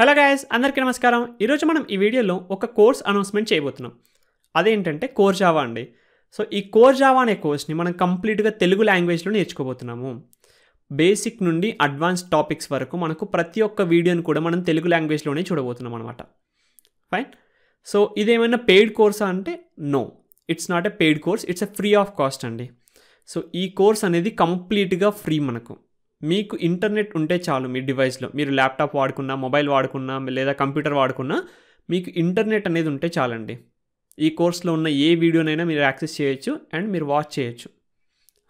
Hello guys, అందరికీ నమస్కారం. ఈరోజు మనం ఈ వీడియోలో ఒక కోర్స్ అనౌన్స్మెంట్ చేయబోతున్నాం. అదేంటంటే కోర్ జావా అండి. సో ఈ కోర్ జావా అనే కోర్స్ని మనం కంప్లీట్గా తెలుగు లాంగ్వేజ్లో నేర్చుకోబోతున్నాము. బేసిక్ నుండి అడ్వాన్స్ టాపిక్స్ వరకు మనకు ప్రతి ఒక్క వీడియోని కూడా మనం తెలుగు లాంగ్వేజ్లోనే చూడబోతున్నాం అనమాట. ఫైన్. సో ఇదేమైనా పెయిడ్ కోర్సా అంటే no, it's not a paid course, it's a free of cost అండి. సో ఈ కోర్స్ అనేది కంప్లీట్గా ఫ్రీ. మనకు మీకు ఇంటర్నెట్ ఉంటే చాలు మీ డివైస్లో. మీరు ల్యాప్టాప్ వాడుకున్నా, మొబైల్ వాడుకున్నా, లేదా కంప్యూటర్ వాడుకున్నా మీకు ఇంటర్నెట్ అనేది ఉంటే చాలండి. ఈ కోర్స్లో ఉన్న ఏ వీడియోనైనా మీరు యాక్సెస్ చేయొచ్చు అండ్ మీరు వాచ్ చేయొచ్చు.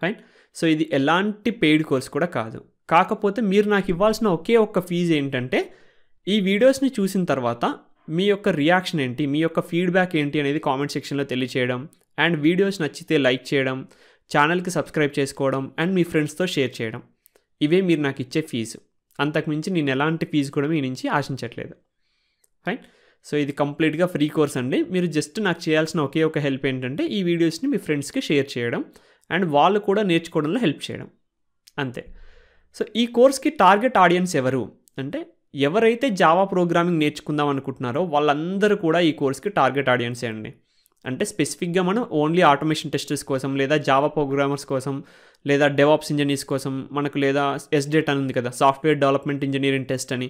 ఫైన్. సో ఇది ఎలాంటి పెయిడ్ కోర్స్ కూడా కాదు. కాకపోతే మీరు నాకు ఇవ్వాల్సిన ఒకే ఒక్క ఫీజు ఏంటంటే, ఈ వీడియోస్ని చూసిన తర్వాత మీ యొక్క రియాక్షన్ ఏంటి, మీ యొక్క ఫీడ్బ్యాక్ ఏంటి అనేది కామెంట్ సెక్షన్లో తెలియచేయడం, అండ్ వీడియోస్ నచ్చితే లైక్ చేయడం, ఛానల్కి సబ్స్క్రైబ్ చేసుకోవడం, అండ్ మీ ఫ్రెండ్స్తో షేర్ చేయడం. ఇవే మీరు నాకు ఇచ్చే ఫీజు. అంతకుమించి నేను ఎలాంటి ఫీజు కూడా మీ నుంచి ఆశించట్లేదు. ఫైన్. సో ఇది కంప్లీట్గా ఫ్రీ కోర్స్ అండి. మీరు జస్ట్ నాకు చేయాల్సిన ఒకే ఒక హెల్ప్ ఏంటంటే, ఈ వీడియోస్ని మీ ఫ్రెండ్స్కి షేర్ చేయడం అండ్ వాళ్ళు కూడా నేర్చుకోవడంలో హెల్ప్ చేయడం, అంతే. సో ఈ కోర్స్కి టార్గెట్ ఆడియన్స్ ఎవరు అంటే, ఎవరైతే జావా ప్రోగ్రామింగ్ నేర్చుకుందాం అనుకుంటున్నారో వాళ్ళందరూ కూడా ఈ కోర్స్కి టార్గెట్ ఆడియన్సే అండి. అంటే స్పెసిఫిక్గా మనం ఓన్లీ ఆటోమేషన్ టెస్టర్స్ కోసం, లేదా జావా ప్రోగ్రామర్స్ కోసం, లేదా డెవాప్స్ ఇంజనీర్స్ కోసం, మనకు లేదా ఎస్డేట్ అని ఉంది కదా, సాఫ్ట్వేర్ డెవలప్మెంట్ ఇంజనీరింగ్ టెస్ట్ అని,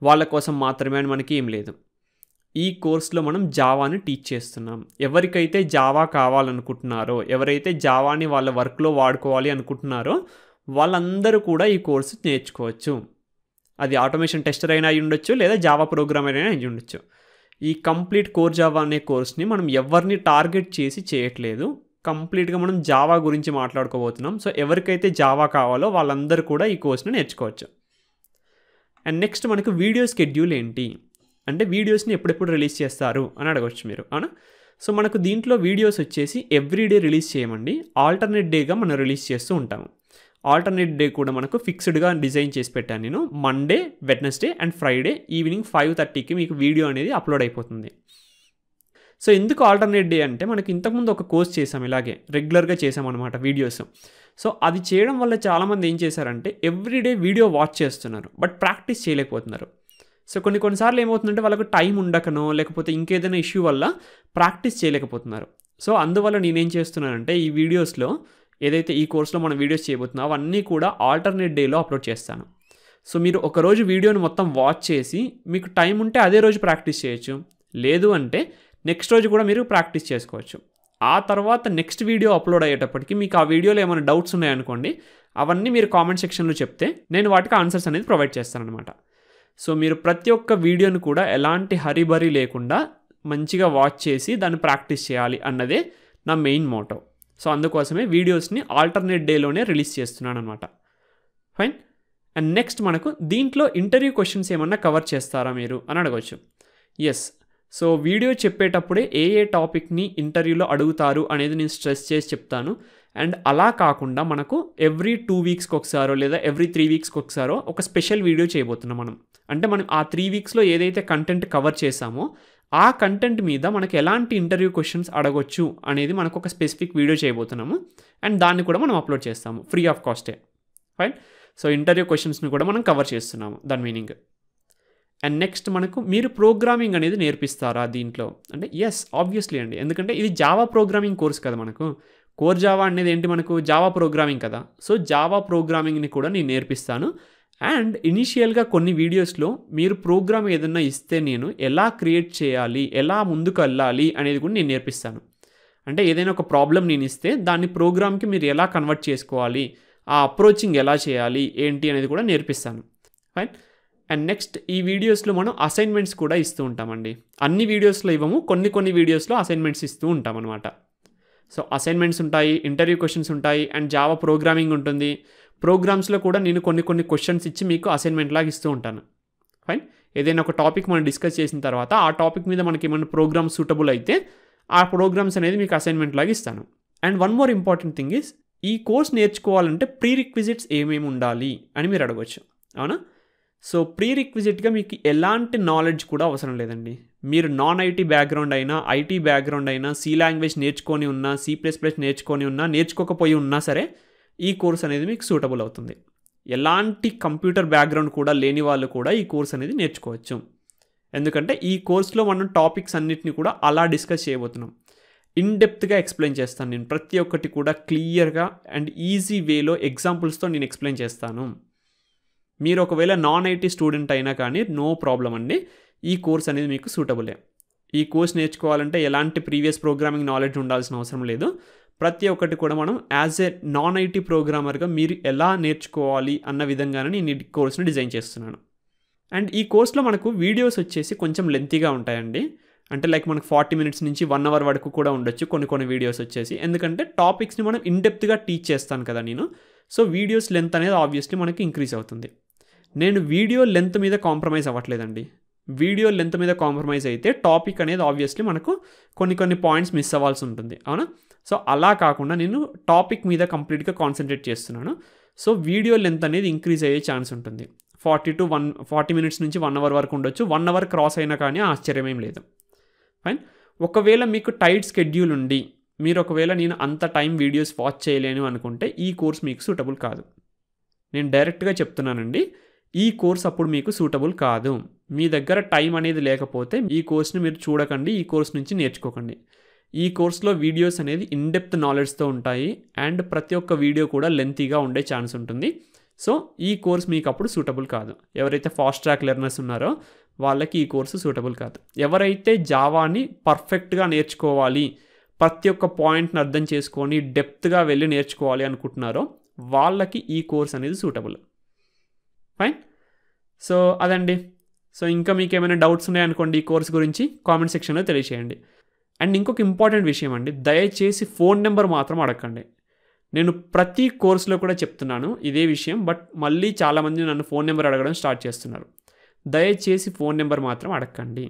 వాళ్ళ కోసం మాత్రమే అని మనకి ఏం లేదు. ఈ కోర్స్లో మనం జావాని టీచ్ చేస్తున్నాం. ఎవరికైతే జావా కావాలనుకుంటున్నారో, ఎవరైతే జావాని వాళ్ళ వర్క్లో వాడుకోవాలి అనుకుంటున్నారో వాళ్ళందరూ కూడా ఈ కోర్సు నేర్చుకోవచ్చు. అది ఆటోమేషన్ టెస్టర్ అయినా అయి ఉండొచ్చు, లేదా జావా ప్రోగ్రామర్ అయినా అయి ఉండొచ్చు. ఈ కంప్లీట్ కోర్ జావా అనే కోర్స్ని మనం ఎవరిని టార్గెట్ చేసి చేయట్లేదు. కంప్లీట్గా మనం జావా గురించి మాట్లాడుకోబోతున్నాం. సో ఎవరికైతే జావా కావాలో వాళ్ళందరూ కూడా ఈ కోర్స్ని నేర్చుకోవచ్చు. అండ్ నెక్స్ట్ మనకు వీడియో స్కెడ్యూల్ ఏంటి అంటే, వీడియోస్ని ఎప్పుడెప్పుడు రిలీజ్ చేస్తారు అని అడగవచ్చు మీరు, అవునా? సో మనకు దీంట్లో వీడియోస్ వచ్చేసి ఎవ్రీడే రిలీజ్ చేయమండి. ఆల్టర్నేట్ డేగా మనం రిలీజ్ చేస్తూ ఉంటాము. ఆల్టర్నేట్ డే కూడా మనకు ఫిక్స్డ్గా డిజైన్ చేసి పెట్టాను నేను. Monday, Wednesday and Friday evening 5:30కి మీకు వీడియో అనేది అప్లోడ్ అయిపోతుంది. సో ఎందుకు ఆల్టర్నేట్ డే అంటే, మనకి ఇంతకుముందు ఒక కోర్స్ చేసాం, ఇలాగే రెగ్యులర్గా చేసామన్నమాట వీడియోస్. సో అది చేయడం వల్ల చాలామంది ఏం చేశారంటే, ఎవ్రీడే వీడియో వాచ్ చేస్తున్నారు బట్ ప్రాక్టీస్ చేయలేకపోతున్నారు. సో కొన్నిసార్లు ఏమవుతుందంటే, వాళ్ళకు టైం ఉండకనో లేకపోతే ఇంకేదైనా ఇష్యూ వల్ల ప్రాక్టీస్ చేయలేకపోతున్నారు. సో అందువల్ల నేనేం చేస్తున్నానంటే, ఈ వీడియోస్లో ఏదైతే ఈ కోర్స్లో మనం వీడియోస్ చేయబోతున్నామో అవన్నీ కూడా ఆల్టర్నేట్ డేలో అప్లోడ్ చేస్తాను. సో మీరు ఒకరోజు వీడియోని మొత్తం వాచ్ చేసి మీకు టైం ఉంటే అదే రోజు ప్రాక్టీస్ చేయొచ్చు, లేదు అంటే నెక్స్ట్ రోజు కూడా మీరు ప్రాక్టీస్ చేసుకోవచ్చు. ఆ తర్వాత నెక్స్ట్ వీడియో అప్లోడ్ అయ్యేటప్పటికి మీకు ఆ వీడియోలో ఏమైనా డౌట్స్ ఉన్నాయనుకోండి, అవన్నీ మీరు కామెంట్ సెక్షన్లో చెప్తే నేను వాటికి ఆన్సర్స్ అనేది ప్రొవైడ్ చేస్తాను అనమాట. సో మీరు ప్రతి ఒక్క వీడియోని కూడా ఎలాంటి హరీబరీ లేకుండా మంచిగా వాచ్ చేసి దాన్ని ప్రాక్టీస్ చేయాలి అన్నదే నా మెయిన్ మోటో. సో అందుకోసమే వీడియోస్ని ఆల్టర్నేట్ డేలోనే రిలీజ్ చేస్తున్నాను అనమాట. ఫైన్. అండ్ నెక్స్ట్ మనకు దీంట్లో ఇంటర్వ్యూ క్వశ్చన్స్ ఏమన్నా కవర్ చేస్తారా మీరు అని అడగవచ్చు. ఎస్. సో వీడియో చెప్పేటప్పుడే ఏ టాపిక్ని ఇంటర్వ్యూలో అడుగుతారు అనేది నేను స్ట్రెస్ చేసి చెప్తాను. అండ్ అలా కాకుండా మనకు ఎవ్రీ 2 వీక్స్కి ఒకసారో లేదా ఎవ్రీ 3 వీక్స్కి ఒకసారో ఒక స్పెషల్ వీడియో చేయబోతున్నాం మనం. అంటే మనం ఆ 3 వీక్స్లో ఏదైతే కంటెంట్ కవర్ చేసామో ఆ కంటెంట్ మీద మనకు ఎలాంటి ఇంటర్వ్యూ క్వశ్చన్స్ అడగొచ్చు అనేది మనకు ఒక స్పెసిఫిక్ వీడియో చేయబోతున్నాము. అండ్ దాన్ని కూడా మనం అప్లోడ్ చేస్తాము ఫ్రీ ఆఫ్ కాస్టే. ఫైన్. సో ఇంటర్వ్యూ క్వశ్చన్స్ని కూడా మనం కవర్ చేస్తున్నాము, దాని మీనింగ్. అండ్ నెక్స్ట్ మనకు మీరు ప్రోగ్రామింగ్ అనేది నేర్పిస్తారా దీంట్లో అంటే, ఎస్ ఆబ్వియస్లీ అండి. ఎందుకంటే ఇది జావా ప్రోగ్రామింగ్ కోర్స్ కదా. మనకు కోర్ జావా అనేది ఏంటి, మనకు జావా ప్రోగ్రామింగ్ కదా. సో జావా ప్రోగ్రామింగ్ని కూడా నేను నేర్పిస్తాను. అండ్ ఇనీషియల్గా కొన్ని వీడియోస్లో మీరు ప్రోగ్రామ్ ఏదన్నా ఇస్తే నేను ఎలా క్రియేట్ చేయాలి, ఎలా ముందుకు వెళ్ళాలి అనేది కూడా నేను నేర్పిస్తాను. అంటే ఏదైనా ఒక ప్రాబ్లం నేను ఇస్తే దాన్ని ప్రోగ్రామ్కి మీరు ఎలా కన్వర్ట్ చేసుకోవాలి, ఆ అప్రోచింగ్ ఎలా చేయాలి ఏంటి అనేది కూడా నేర్పిస్తాను. ఫైన్. అండ్ నెక్స్ట్ ఈ వీడియోస్లో మనం అసైన్మెంట్స్ కూడా ఇస్తూ ఉంటామండి. అన్ని వీడియోస్లో ఇవ్వము, కొన్ని వీడియోస్లో అసైన్మెంట్స్ ఇస్తూ ఉంటాం అనమాట. సో అసైన్మెంట్స్ ఉంటాయి, ఇంటర్వ్యూ క్వశ్చన్స్ ఉంటాయి, అండ్ జావా ప్రోగ్రామింగ్ ఉంటుంది. ప్రోగ్రామ్స్లో కూడా నేను కొన్ని క్వశ్చన్స్ ఇచ్చి మీకు అసైన్మెంట్ లాగా ఇస్తూ ఉంటాను. ఫైన్. ఏదైనా ఒక టాపిక్ మనం డిస్కస్ చేసిన తర్వాత ఆ టాపిక్ మీద మనకి ఏమైనా ప్రోగ్రామ్స్ సూటబుల్ అయితే ఆ ప్రోగ్రామ్స్ అనేది మీకు అసైన్మెంట్ లాగా ఇస్తాను. And one more important thing is, ఈ కోర్స్ నేర్చుకోవాలంటే ప్రీ రిక్విజిట్స్ ఏమేమి ఉండాలి అని మీరు అడగవచ్చు, అవునా? సో ప్రీ రిక్విజిట్గా మీకు ఎలాంటి నాలెడ్జ్ కూడా అవసరం లేదండి. మీరు నాన్ ఐటీ బ్యాక్గ్రౌండ్ అయినా, ఐటీ బ్యాక్గ్రౌండ్ అయినా, సి లాంగ్వేజ్ నేర్చుకొని ఉన్నా, C++ నేర్చుకొని ఉన్నా, నేర్చుకోకపోయి ఉన్నా సరే ఈ కోర్స్ అనేది మీకు సూటబుల్ అవుతుంది. ఎలాంటి కంప్యూటర్ బ్యాక్గ్రౌండ్ కూడా లేని వాళ్ళు కూడా ఈ కోర్స్ అనేది నేర్చుకోవచ్చు. ఎందుకంటే ఈ కోర్స్లో మనం టాపిక్స్ అన్నిటిని కూడా అలా డిస్కస్ చేయబోతున్నాం. ఇన్ డెప్త్గా ఎక్స్ప్లెయిన్ చేస్తాను నేను, ప్రతి ఒక్కటి కూడా క్లియర్గా అండ్ ఈజీ వేలో ఎగ్జాంపుల్స్తో నేను ఎక్స్ప్లెయిన్ చేస్తాను. మీరు ఒకవేళ నాన్ ఐటీ స్టూడెంట్ అయినా కానీ నో ప్రాబ్లం అండి, ఈ కోర్స్ అనేది మీకు సూటబులే. ఈ కోర్స్ నేర్చుకోవాలంటే ఎలాంటి ప్రీవియస్ ప్రోగ్రామింగ్ నాలెడ్జ్ ఉండాల్సిన అవసరం లేదు. ప్రతి ఒక్కటి కూడా మనం యాజ్ ఏ నాన్ ఐటీ ప్రోగ్రామర్గా మీరు ఎలా నేర్చుకోవాలి అన్న విధంగానే నేను ఈ కోర్స్ని డిజైన్ చేస్తున్నాను. అండ్ ఈ కోర్స్లో మనకు వీడియోస్ వచ్చేసి కొంచెం లెంతీగా ఉంటాయండి. అంటే లైక్ మనకు 40 మినిట్స్ నుంచి 1 అవర్ వరకు కూడా ఉండొచ్చు కొన్ని వీడియోస్ వచ్చేసి. ఎందుకంటే టాపిక్స్ని మనం ఇన్డెప్త్గా టీచ్ చేస్తాను కదా నేను. సో వీడియోస్ లెంత్ అనేది ఆబ్వియస్లీ మనకి ఇంక్రీజ్ అవుతుంది. నేను వీడియో లెంత్ మీద కాంప్రమైజ్ అవ్వట్లేదండి. వీడియో లెంత్ మీద కాంప్రమైజ్ అయితే టాపిక్ అనేది ఆబ్వియస్లీ మనకు కొన్ని పాయింట్స్ మిస్ అవ్వాల్సి ఉంటుంది, అవునా? సో అలా కాకుండా నేను టాపిక్ మీద కంప్లీట్గా కాన్సన్ట్రేట్ చేస్తున్నాను. సో వీడియో లెంత్ అనేది ఇంక్రీజ్ అయ్యే ఛాన్స్ ఉంటుంది. 40 మినిట్స్ నుంచి 1 అవర్ వరకు ఉండొచ్చు. 1 అవర్ క్రాస్ అయినా కానీ ఆశ్చర్యమేం లేదు. ఫైన్. ఒకవేళ మీకు టైట్ స్కెడ్యూల్ ఉండి మీరు ఒకవేళ నేను అంత టైం వీడియోస్ వాచ్ చేయలేను అనుకుంటే ఈ కోర్స్ మీకు సూటబుల్ కాదు. నేను డైరెక్ట్గా చెప్తున్నానండి, ఈ కోర్స్ అప్పుడు మీకు సూటబుల్ కాదు. మీ దగ్గర టైం అనేది లేకపోతే ఈ కోర్స్ని మీరు చూడకండి, ఈ కోర్స్ నుంచి నేర్చుకోకండి. ఈ కోర్స్లో వీడియోస్ అనేది ఇన్డెప్త్ నాలెడ్జ్తో ఉంటాయి అండ్ ప్రతి ఒక్క వీడియో కూడా లెంతీగా ఉండే ఛాన్స్ ఉంటుంది. సో ఈ కోర్స్ మీకు అప్పుడు సూటబుల్ కాదు. ఎవరైతే ఫాస్ట్ ట్రాక్ లెర్నర్స్ ఉన్నారో వాళ్ళకి ఈ కోర్సు సూటబుల్ కాదు. ఎవరైతే జావాని పర్ఫెక్ట్గా నేర్చుకోవాలి, ప్రతి ఒక్క పాయింట్ని అర్థం చేసుకొని డెప్త్గా వెళ్ళి నేర్చుకోవాలి అనుకుంటున్నారో వాళ్ళకి ఈ కోర్స్ అనేది సూటబుల్. ఫైన్. సో అదండి. సో ఇంకా మీకు ఏమైనా డౌట్స్ ఉన్నాయనుకోండి ఈ కోర్స్ గురించి కామెంట్ సెక్షన్లో తెలియజేయండి. అండ్ ఇంకొక ఇంపార్టెంట్ విషయం అండి, దయచేసి ఫోన్ నెంబర్ మాత్రం అడగండి. నేను ప్రతి కోర్సులో కూడా చెప్తున్నాను ఇదే విషయం, బట్ మళ్ళీ చాలామంది నన్ను ఫోన్ నెంబర్ అడగడం స్టార్ట్ చేస్తున్నారు. దయచేసి ఫోన్ నెంబర్ మాత్రం అడగండి.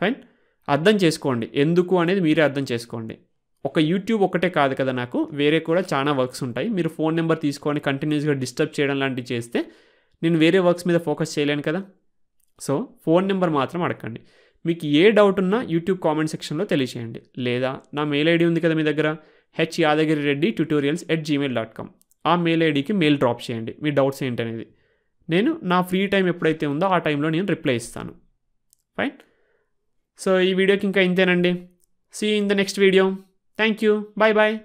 ఫైన్. అర్థం చేసుకోండి, ఎందుకు అనేది మీరే అర్థం చేసుకోండి. ఒక యూట్యూబ్ ఒకటే కాదు కదా, నాకు వేరే కూడా చాలా వర్క్స్ ఉంటాయి. మీరు ఫోన్ నెంబర్ తీసుకొని కంటిన్యూస్గా డిస్టర్బ్ చేయడం లాంటివి చేస్తే నేను వేరే వర్క్స్ మీద ఫోకస్ చేయలేను కదా. సో ఫోన్ నెంబర్ మాత్రం అడగండి. మీకు ఏ డౌట్ ఉన్నా యూట్యూబ్ కామెంట్ సెక్షన్లో తెలియజేయండి. లేదా నా మెయిల్ ఐడి ఉంది కదా మీ దగ్గర, hyadagirireddy tutorials@gmail.com. ఆ మెయిల్ ఐడికి మెయిల్ డ్రాప్ చేయండి మీ డౌట్స్ ఏంటనేది. నేను నా ఫ్రీ టైం ఎప్పుడైతే ఉందో ఆ టైంలో నేను రిప్లై ఇస్తాను. ఫైన్. సో ఈ వీడియోకి ఇంకా ఇంతేనండి. See in the next video. Thank you. Bye bye.